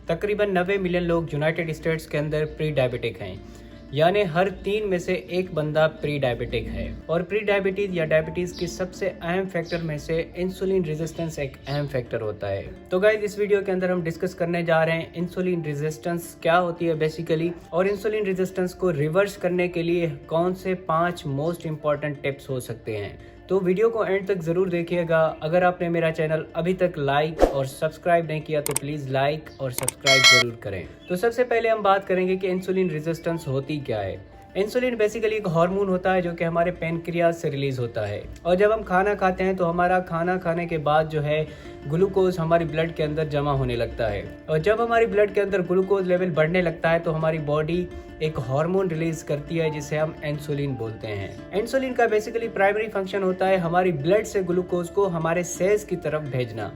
तकरीबन 90 मिलियन लोग United states के अंदर प्री डायबिटिक हैं, यानी हर 3 में से एक बंदा प्री डायबिटिक है। और प्री डायबिटीज या डायबिटीज की सबसे अहम फैक्टर में से इंसुलिन रेजिस्टेंस एक अहम फैक्टर होता है। तो गाइस, इस वीडियो के अंदर हम डिस्कस करने जा रहे हैं इंसुलिन रेजिस्टेंस क्या होती है बेसिकली, और इंसुलिन रेजिस्टेंस को रिवर्स करने के लिए कौन से 5 मोस्ट इंपॉर्टेंट टिप्स हो सकते हैं। तो वीडियो को एंड तक जरूर देखिएगा। अगर आपने मेरा चैनल अभी तक लाइक और सब्सक्राइब नहीं किया तो प्लीज लाइक और सब्सक्राइब जरूर करें। तो सबसे पहले हम बात करेंगे कि इंसुलिन रेजिस्टेंस होती क्या है। इंसुलिन बेसिकली एक हार्मोन होता है जो कि हमारे पैनक्रियाज से रिलीज होता है, और जब हम खाना खाते हैं तो हमारा खाना खाने के बाद जो है ग्लूकोज हमारी ब्लड के अंदर जमा होने लगता है, और जब हमारी ब्लड के अंदर ग्लूकोज लेवल बढ़ने लगता है तो हमारी बॉडी एक हार्मोन रिलीज करती है जिसे हम इंसुलिन बोलते हैं। इंसुलिन का बेसिकली प्राइमरी फंक्शन होता है हमारी ब्लड से ग्लूकोज को हमारे सेल्स की तरफ भेजना,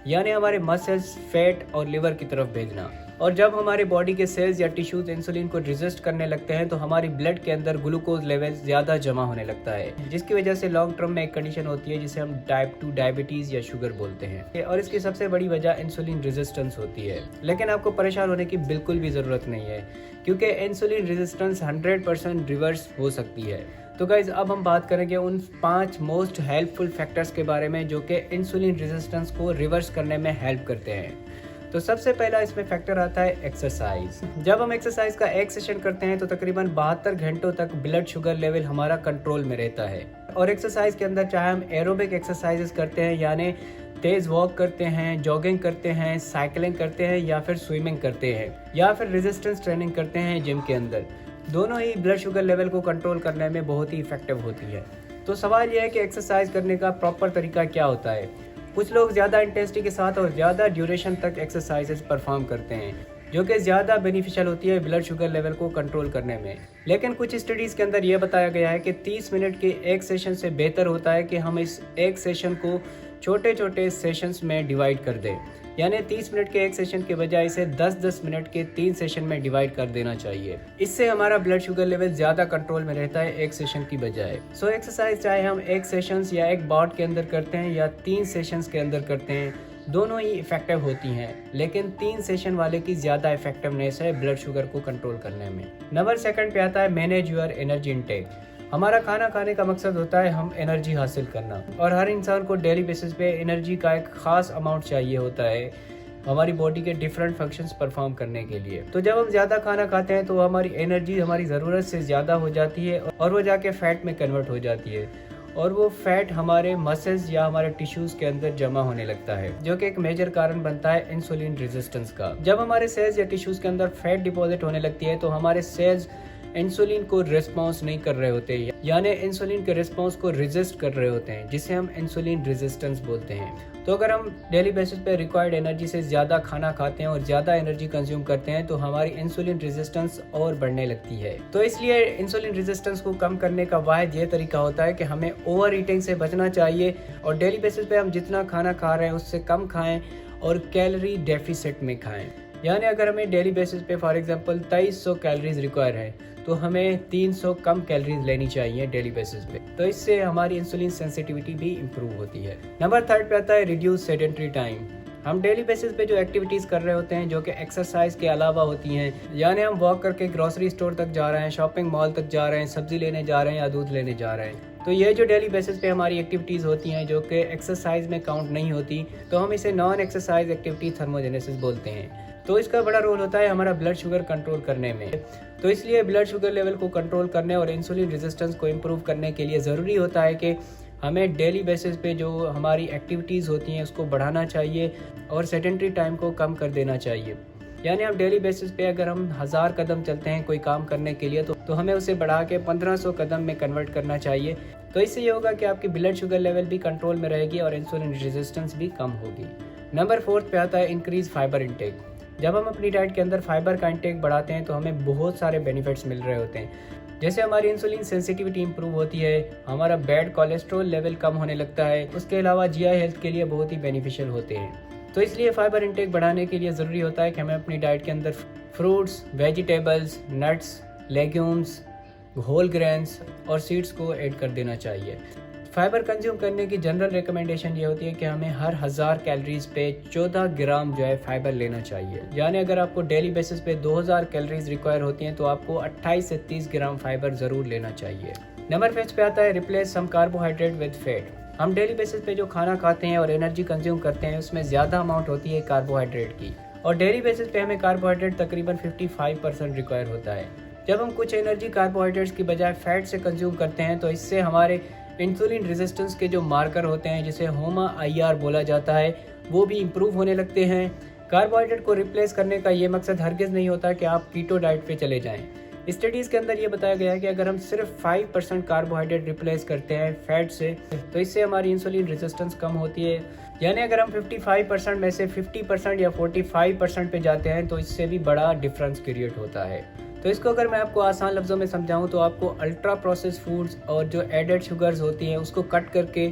यानी हमारे मसल्स, फैट और लिवर की तरफ भेजना। और जब हमारे बॉडी के सेल्स या टिश्यूज इंसुलिन को रेजिस्ट करने लगते हैं तो हमारी ब्लड के अंदर ग्लूकोज लेवल ज्यादा जमा होने लगता है, जिसकी वजह से लॉन्ग टर्म में एक कंडीशन होती है जिसे हम टाइप 2 डायबिटीज या शुगर बोलते हैं, और इसकी सबसे बड़ी वजह इंसुलिन रेजिस्टेंस होती है। लेकिन आपको परेशान होने की बिल्कुल भी जरूरत नहीं है, क्योंकि इंसुलिन रेजिस्टेंस 100% रिवर्स हो सकती है। तो गाइज, अब हम बात करेंगे उन 5 मोस्ट हेल्पफुल फैक्टर्स के बारे में जो कि इंसुलिन रेजिस्टेंस को रिवर्स करने में हेल्प करते हैं। तो सबसे पहला इसमें फैक्टर आता है एक्सरसाइज। जब हम एक्सरसाइज का एक सेशन करते हैं तो तकरीबन 72 घंटों तक ब्लड शुगर लेवल हमारा कंट्रोल में रहता है। और एक्सरसाइज के अंदर चाहे हम एरोबिक एक्सरसाइजेस करते हैं, यानी तेज वॉक करते हैं, जॉगिंग करते हैं, साइकिलिंग करते हैं, या फिर स्विमिंग करते हैं, या फिर रेजिस्टेंस ट्रेनिंग करते हैं जिम के अंदर, दोनों ही ब्लड शुगर लेवल को कंट्रोल करने में बहुत ही इफेक्टिव होती है। तो सवाल यह है कि एक्सरसाइज करने का प्रॉपर तरीका क्या होता है। कुछ लोग ज़्यादा इंटेंसिटी के साथ और ज़्यादा ड्यूरेशन तक एक्सरसाइजेस परफॉर्म करते हैं, जो कि ज़्यादा बेनिफिशियल होती है ब्लड शुगर लेवल को कंट्रोल करने में। लेकिन कुछ स्टडीज़ के अंदर यह बताया गया है कि 30 मिनट के एक सेशन से बेहतर होता है कि हम इस एक सेशन को छोटे छोटे सेशंस में डिवाइड कर दें, यानी 30 मिनट के एक सेशन के बजाय इसे 10-10 मिनट के 3 सेशन में डिवाइड कर देना चाहिए। इससे हमारा ब्लड शुगर लेवल ज़्यादा कंट्रोल में रहता है एक सेशन की बजाय। सो एक्सरसाइज चाहे हम एक सेशंस या एक बाउट के अंदर करते हैं या 3 सेशंस के अंदर करते हैं, दोनों ही इफेक्टिव होती हैं, लेकिन 3 सेशन वाले की ज़्यादा इफेक्टिवनेस है ब्लड शुगर को कंट्रोल करने में। नंबर 2 पे आता है मैनेज योर एनर्जी इनटेक। हमारा खाना खाने का मकसद होता है हम एनर्जी हासिल करना, और हर इंसान को डेली बेसिस पे एनर्जी का एक खास अमाउंट चाहिए होता है हमारी बॉडी के डिफरेंट फंक्शंस परफॉर्म करने के लिए। तो जब हम ज़्यादा खाना खाते हैं तो हमारी एनर्जी हमारी ज़रूरत से ज़्यादा हो जाती है, और वो जाके फैट में कन्वर्ट हो जाती है, और वो फैट हमारे मसल्स या हमारे टिश्यूज़ के अंदर जमा होने लगता है, जो कि एक मेजर कारण बनता है इंसुलिन रेजिस्टेंस का। जब हमारे सेल्स या टिश्यूज़ के अंदर फैट डिपॉजिट होने लगती है तो हमारे सेल्स इंसुलिन को रिस्पॉन्स नहीं कर रहे होते, यानी इंसुलिन के रिस्पॉन्स को रेजिस्ट कर रहे होते हैं, जिसे हम इंसुलिन रेजिस्टेंस बोलते हैं। तो अगर हम डेली बेसिस पे रिक्वायर्ड एनर्जी से ज़्यादा खाना खाते हैं और ज़्यादा एनर्जी कंज्यूम करते हैं तो हमारी इंसुलिन रेजिस्टेंस और बढ़ने लगती है। तो इसलिए इंसुलिन रेजिस्टेंस को कम करने का वाहिद ये तरीका होता है कि हमें ओवर ईटिंग से बचना चाहिए, और डेली बेसिस पे हम जितना खाना खा रहे हैं उससे कम खाएँ और कैलोरी डेफिसिट में खाएँ। यानी अगर हमें डेली बेसिस पे फॉर एग्जांपल 2300 कैलोरीज रिक्वायर है तो हमें 300 कम कैलोरीज लेनी चाहिए डेली बेसिस पे। तो इससे हमारी इंसुलिन सेंसिटिविटी भी इम्प्रूव होती है। नंबर 3 पे आता है रिड्यूस सेडेंटरी टाइम। हम डेली बेसिस पे जो एक्टिविटीज़ कर रहे होते हैं जो कि एक्सरसाइज के अलावा होती हैं, यानी हम वॉक करके ग्रोसरी स्टोर तक जा रहे हैं, शॉपिंग मॉल तक जा रहे हैं, सब्जी लेने जा रहे हैं या दूध लेने जा रहे हैं, तो ये जो डेली बेसिस पे हमारी एक्टिविटीज़ होती हैं जो कि एक्सरसाइज में काउंट नहीं होती, तो हम इसे नॉन एक्सरसाइज एक्टिविटी थर्मोजेनेसिस बोलते हैं। तो इसका बड़ा रोल होता है हमारा ब्लड शुगर कंट्रोल करने में। तो इसलिए ब्लड शुगर लेवल को कंट्रोल करने और इंसुलिन रेजिस्टेंस को इम्प्रूव करने के लिए ज़रूरी होता है कि हमें डेली बेसिस पे जो हमारी एक्टिविटीज़ होती हैं उसको बढ़ाना चाहिए और सेडेंटरी टाइम को कम कर देना चाहिए। यानी हम डेली बेसिस पे अगर हम 1000 कदम चलते हैं कोई काम करने के लिए तो हमें उसे बढ़ा के 1500 कदम में कन्वर्ट करना चाहिए। तो इससे ये होगा कि आपकी ब्लड शुगर लेवल भी कंट्रोल में रहेगी और इंसुलिन रेजिस्टेंस भी कम होगी। नंबर 4 पे आता है इंक्रीज फाइबर इंटेक। जब हम अपनी डाइट के अंदर फाइबर का इंटेक बढ़ाते हैं तो हमें बहुत सारे बेनिफिट्स मिल रहे होते हैं, जैसे हमारी इंसुलिन सेंसिटिविटी इंप्रूव होती है, हमारा बैड कोलेस्ट्रॉल लेवल कम होने लगता है, उसके अलावा जीआई हेल्थ के लिए बहुत ही बेनिफिशियल होते हैं। तो इसलिए फाइबर इंटेक बढ़ाने के लिए ज़रूरी होता है कि हमें अपनी डाइट के अंदर fruits, vegetables, nuts, legumes, whole grains और सीड्स को ऐड कर देना चाहिए। फाइबर कंज्यूम करने की जनरल रिकमेंडेशन ये होती है कि हमें हर 1000 कैलोरीज पे 14 ग्राम जो है फाइबर लेना चाहिए। यानी अगर आपको डेली बेसिस पे 2000 कैलोरीज रिक्वायर होती हैं तो आपको 28 से 30 ग्राम फाइबर ज़रूर लेना चाहिए। नंबर 5 पे आता है replace some carbohydrate with fat. हम डेली बेसिस पे जो खाना खाते हैं और एनर्जी कंज्यूम करते हैं उसमें ज़्यादा अमाउंट होती है कार्बोहाइड्रेट की, और डेली बेसिस पे हमें कार्बोहाइड्रेट तकरीबन 55% रिक्वायर होता है। जब हम कुछ एनर्जी कार्बोहाइड्रेट्स की बजाय फैट से कंज्यूम करते हैं तो इससे हमारे इंसुलिन रेजिस्टेंस के जो मार्कर होते हैं जिसे होमा IR बोला जाता है वो भी इम्प्रूव होने लगते हैं। कार्बोहाइड्रेट को रिप्लेस करने का ये मकसद हरगिज़ नहीं होता कि आप कीटो डाइट पे चले जाएं। स्टडीज़ के अंदर ये बताया गया है कि अगर हम सिर्फ 5% कार्बोहाइड्रेट रिप्लेस करते हैं फैट से तो इससे हमारी इंसुलिन रेजिस्टेंस कम होती है। यानी अगर हम 55% में से 50% या 45% पे जाते हैं तो इससे भी बड़ा डिफरेंस क्रिएट होता है। तो इसको अगर मैं आपको आसान लफ्ज़ों में समझाऊं तो आपको अल्ट्रा प्रोसेस फूड्स और जो एडेड शुगर्स होती हैं उसको कट करके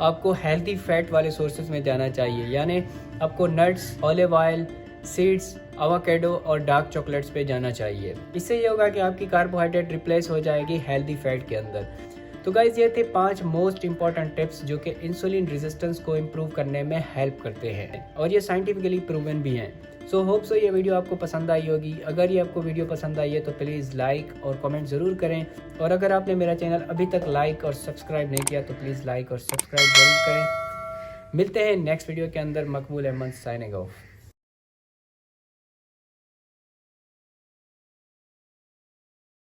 आपको हेल्थी फैट वाले सोर्सेज में जाना चाहिए। यानी आपको nuts, olive oil, seeds, avocado और डार्क चॉकलेट्स पे जाना चाहिए। इससे ये होगा कि आपकी कार्बोहाइड्रेट रिप्लेस हो जाएगी हेल्दी फैट के अंदर। तो गाइज ये थे 5 मोस्ट इंपॉर्टेंट टिप्स जो कि इंसुलिन रेजिस्टेंस को इम्प्रूव करने में हेल्प करते हैं और ये साइंटिफिकली प्रूवन भी हैं। सो होप सो ये वीडियो आपको पसंद आई होगी। अगर ये आपको वीडियो पसंद आई है तो प्लीज़ लाइक और कमेंट ज़रूर करें, और अगर आपने मेरा चैनल अभी तक लाइक और सब्सक्राइब नहीं किया तो प्लीज़ लाइक और सब्सक्राइब ज़रूर करें। मिलते हैं नेक्स्ट वीडियो के अंदर। मकबूल अहमद साइनिंग ऑफ।